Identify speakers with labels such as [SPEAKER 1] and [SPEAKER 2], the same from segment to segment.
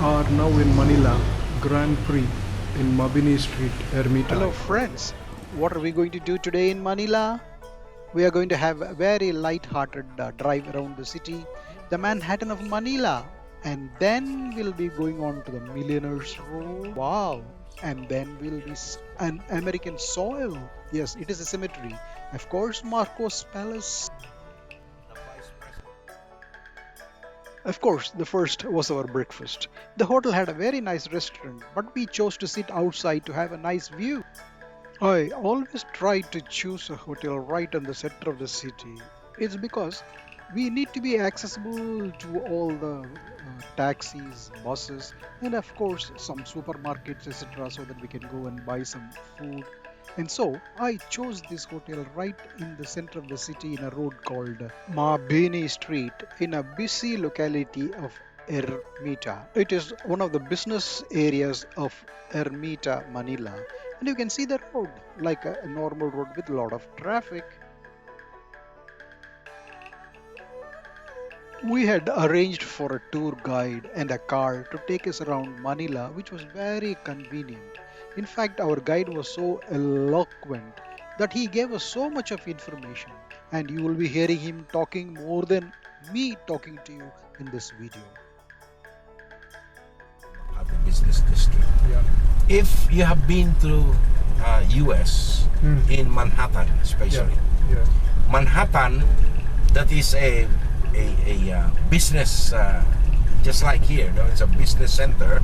[SPEAKER 1] are now in Manila Grand Prix in Mabini Street, Ermita.
[SPEAKER 2] Hello friends, what are we going to do today in Manila? We are going to have a very light-hearted drive around the city, the Manhattan of Manila, and then we'll be going on to the Millionaires Road. Wow! And then we'll be an American soil. Yes, it is a cemetery. Of course, Marcos Palace. Of course, the first was our breakfast. The hotel had a very nice restaurant, but we chose to sit outside to have a nice view. I always try to choose a hotel right in the center of the city. It's because we need to be accessible to all the taxis, buses, and of course some supermarkets, etc., so that we can go and buy some food. And so I chose this hotel right in the center of the city in a road called Mabini Street in a busy locality of Ermita. It is one of the business areas of Ermita, Manila. And you can see the road like a normal road with a lot of traffic. We had arranged for a tour guide and a car to take us around Manila, which was very convenient. In fact, our guide was so eloquent that he gave us so much of information, and you will be hearing him talking more than me talking to you in this video.
[SPEAKER 3] At the business district.
[SPEAKER 1] Yeah.
[SPEAKER 3] If you have been to US in Manhattan, especially
[SPEAKER 1] Yeah.
[SPEAKER 3] Manhattan, that is a business, just like here. No? It's a business center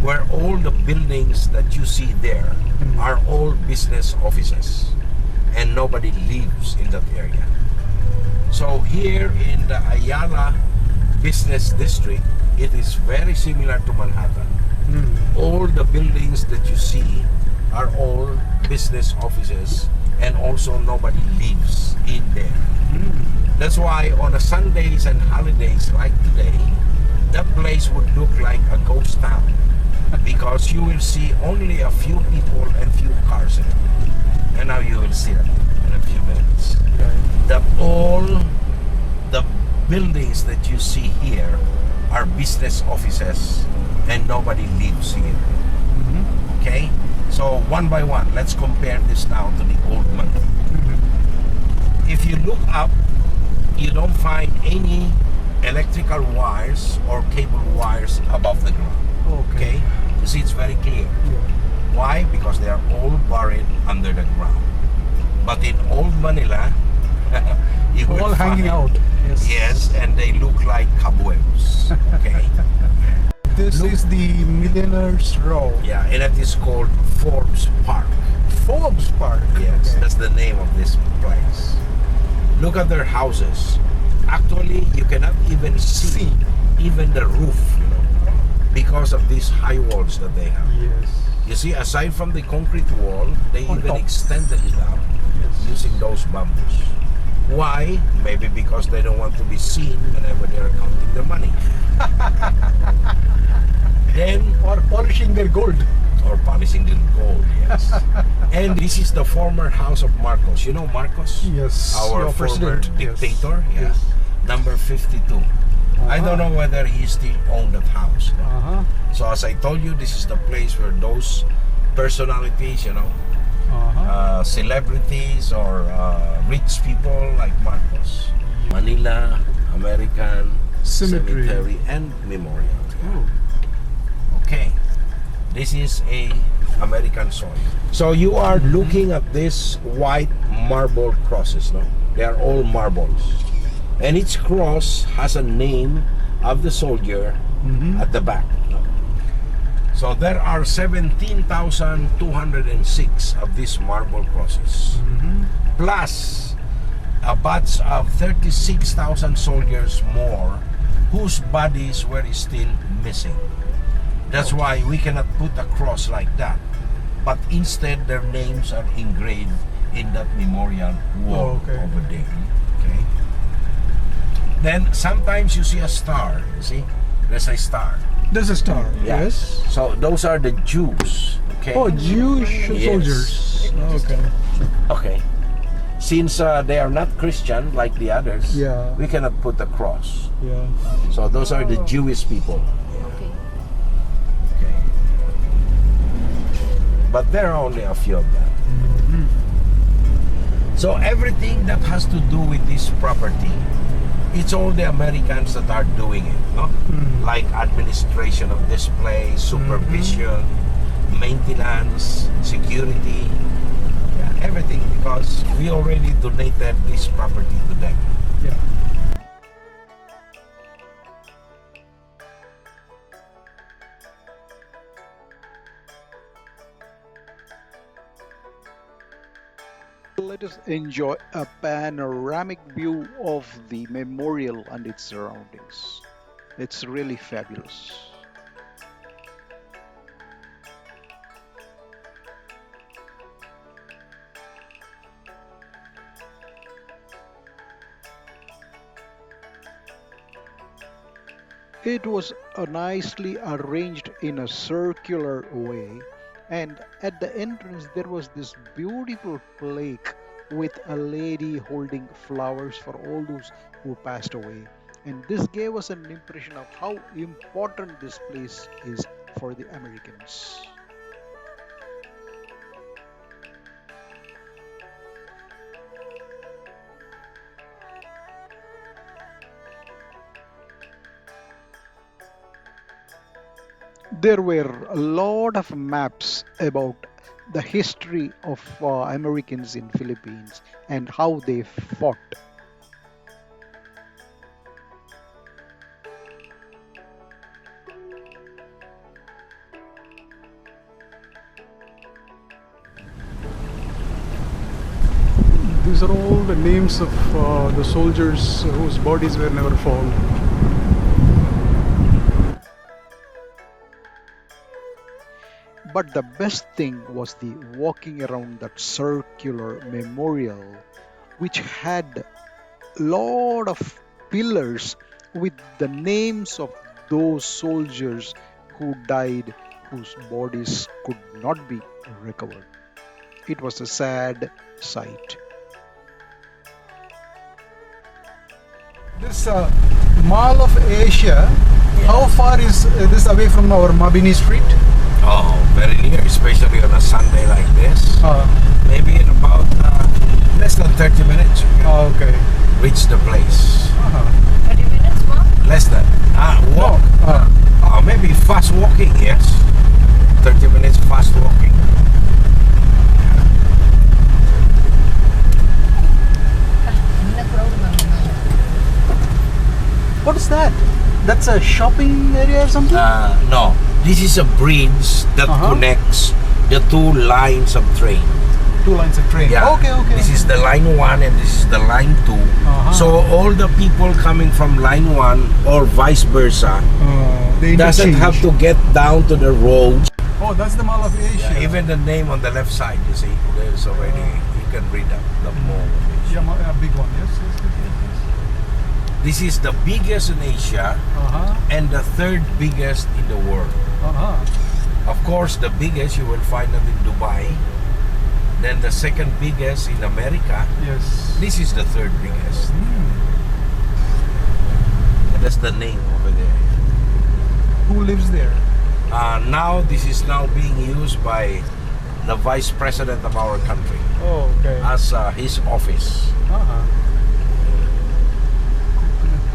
[SPEAKER 3] where all the buildings that you see there are all business offices, and nobody lives in that area. So here in the Ayala business district, it is very similar to Manhattan. All the buildings that you see are all business offices, and also nobody lives in there. That's why on a Sundays and holidays like today, that place would look like a ghost town because you will see only a few people and few cars in it. And now you will see that in a few minutes. That all the buildings that you see here are business offices, and nobody lives here. Okay? So one by one, let's compare this now to the old Manila. If you look up, you don't find any electrical wires or cable wires above the ground. Okay? You see, it's very clear. Why? Because they are all buried under the ground. But in old Manila, you will
[SPEAKER 1] All hanging
[SPEAKER 3] find-
[SPEAKER 1] out.
[SPEAKER 3] Yes, and they look like cobwebs. Okay?
[SPEAKER 1] This is the Millionaires Row.
[SPEAKER 3] Yeah, and it is called Forbes Park.
[SPEAKER 1] Forbes Park.
[SPEAKER 3] Yes,
[SPEAKER 1] Okay.
[SPEAKER 3] that's the name of this place. Look at their houses. Actually, you cannot even see even the roof, because of these high walls that they have.
[SPEAKER 1] Yes.
[SPEAKER 3] You see, aside from the concrete wall, they
[SPEAKER 1] On
[SPEAKER 3] even
[SPEAKER 1] top.
[SPEAKER 3] extended it out using those bamboos. Why? Maybe because they don't want to be seen whenever they are counting their money. Then,
[SPEAKER 1] Or polishing their gold.
[SPEAKER 3] or polishing the gold, yes. And this is the former house of Marcos. You know Marcos?
[SPEAKER 1] Yes.
[SPEAKER 3] Our
[SPEAKER 1] your
[SPEAKER 3] former
[SPEAKER 1] president.
[SPEAKER 3] dictator?
[SPEAKER 1] Yes.
[SPEAKER 3] Yeah.
[SPEAKER 1] Yes.
[SPEAKER 3] Number 52. I don't know whether he still owned that house. No?
[SPEAKER 1] Uh-huh.
[SPEAKER 3] So as I told you, this is the place where those personalities, celebrities or rich people like Marcos. Manila American
[SPEAKER 1] Cemetery.
[SPEAKER 3] and Memorial.
[SPEAKER 1] Oh.
[SPEAKER 3] Okay, this is a American soil. So you are looking at this white marble crosses, no? They are all marbles. And each cross has a name of the soldier at the back. No? So there are 17,206 of these marble crosses. Plus a batch of 36,000 soldiers more whose bodies were still missing. That's why we cannot put a cross like that, but instead their names are engraved in that memorial wall over there. Okay. Then sometimes you see a star. You see, there's a star.
[SPEAKER 1] There's a star.
[SPEAKER 3] Yeah.
[SPEAKER 1] Yes.
[SPEAKER 3] So those are the Jews. Okay.
[SPEAKER 1] Oh, Jewish
[SPEAKER 3] Yes.
[SPEAKER 1] soldiers. Okay.
[SPEAKER 3] Okay. Since they are not Christian like the others,
[SPEAKER 1] Yeah.
[SPEAKER 3] we cannot put a cross.
[SPEAKER 1] Yeah.
[SPEAKER 3] So those are the Jewish people. but there are only a few of them. So everything that has to do with this property, it's all the Americans that are doing it, no? Like administration of this place, supervision, maintenance, security, yeah, everything, because we already donated this property to them.
[SPEAKER 1] Yeah.
[SPEAKER 2] Let us enjoy a panoramic view of the memorial and its surroundings. It's really fabulous. It was nicely arranged in a circular way, and at the entrance there was this beautiful plaque with a lady holding flowers for all those who passed away. And this gave us an impression of how important this place is for the Americans. There were a lot of maps about the history of Americans in Philippines and how they fought.
[SPEAKER 1] These are all the names of the soldiers whose bodies were never found.
[SPEAKER 2] But the best thing was the walking around that circular memorial, which had lot of pillars with the names of those soldiers who died, whose bodies could not be recovered. It was a sad sight.
[SPEAKER 1] This Mall of Asia, how far is this away from our Mabini Street?
[SPEAKER 3] Oh, very near, especially on a Sunday like this. Maybe in about less than 30 minutes you can
[SPEAKER 1] Okay.
[SPEAKER 3] reach the place.
[SPEAKER 4] 30 minutes walk?
[SPEAKER 3] Less than. Walk. Maybe fast walking, yes. 30 minutes fast walking.
[SPEAKER 1] What is that? That's a shopping area or something?
[SPEAKER 3] No, this is a bridge that connects the two lines of train.
[SPEAKER 1] Two lines of train.
[SPEAKER 3] Yeah.
[SPEAKER 1] Okay.
[SPEAKER 3] This is the line 1 and this is the line 2. So all the people coming from line 1 or vice versa
[SPEAKER 1] they
[SPEAKER 3] doesn't
[SPEAKER 1] interchange.
[SPEAKER 3] have to get down to the road.
[SPEAKER 1] Oh, that's the Mall of Asia.
[SPEAKER 3] Yeah, even the name on the left side, you see, there's already, you can read up the mall.
[SPEAKER 1] Yeah, big one. Yes.
[SPEAKER 3] This is the biggest in Asia and the third biggest in the world. Of course, the biggest you will find it in Dubai. Then the second biggest in America.
[SPEAKER 1] Yes.
[SPEAKER 3] This is the third biggest. And that's the name over there.
[SPEAKER 1] Who lives there?
[SPEAKER 3] Now this is now being used by the vice president of our country
[SPEAKER 1] Oh, okay.
[SPEAKER 3] as his office.
[SPEAKER 1] Coconut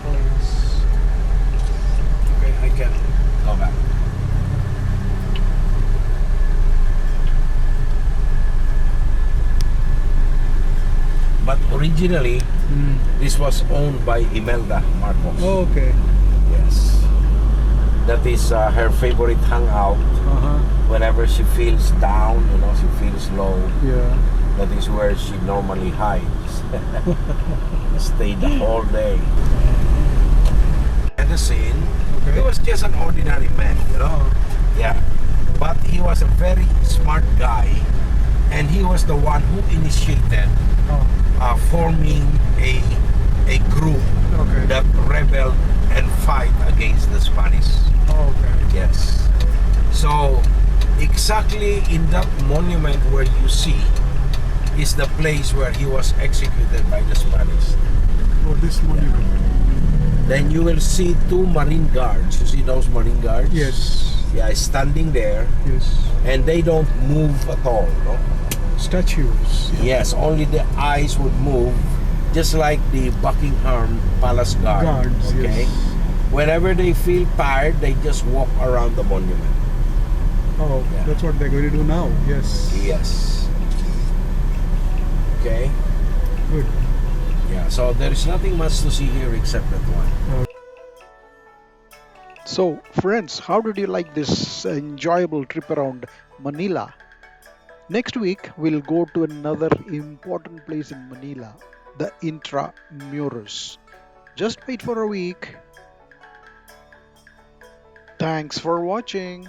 [SPEAKER 1] Place.
[SPEAKER 3] Okay, I can go back. But originally, this was owned by Imelda Marcos.
[SPEAKER 1] Oh, okay.
[SPEAKER 3] Yes. That is her favorite hangout. Whenever she feels down, she feels low.
[SPEAKER 1] Yeah.
[SPEAKER 3] That is where she normally hides. Stay the whole day. And the scene, he was just an ordinary man, Yeah. But he was a very smart guy, and he was the one who initiated forming a group that rebelled and fight against the Spanish.
[SPEAKER 1] Okay.
[SPEAKER 3] Yes. So exactly in that monument where you see is the place where he was executed by the Spanish.
[SPEAKER 1] Oh, this monument.
[SPEAKER 3] Then you will see two marine guards. You see those marine guards?
[SPEAKER 1] Yes.
[SPEAKER 3] Yeah, standing there,
[SPEAKER 1] Yes.
[SPEAKER 3] and they don't move at all. No?
[SPEAKER 1] Statues.
[SPEAKER 3] Yes, only the eyes would move, just like the Buckingham Palace
[SPEAKER 1] Guards.
[SPEAKER 3] Okay,
[SPEAKER 1] Yes.
[SPEAKER 3] whenever they feel tired, they just walk around the monument.
[SPEAKER 1] Oh,
[SPEAKER 3] Yeah.
[SPEAKER 1] that's what they're going to do now. Yes.
[SPEAKER 3] Yes. Okay.
[SPEAKER 1] Good.
[SPEAKER 3] Yeah. So there is nothing much to see here except that one.
[SPEAKER 2] So, friends, how did you like this enjoyable trip around Manila? Next week, we'll go to another important place in Manila, the Intramuros. Just wait for a week. Thanks for watching.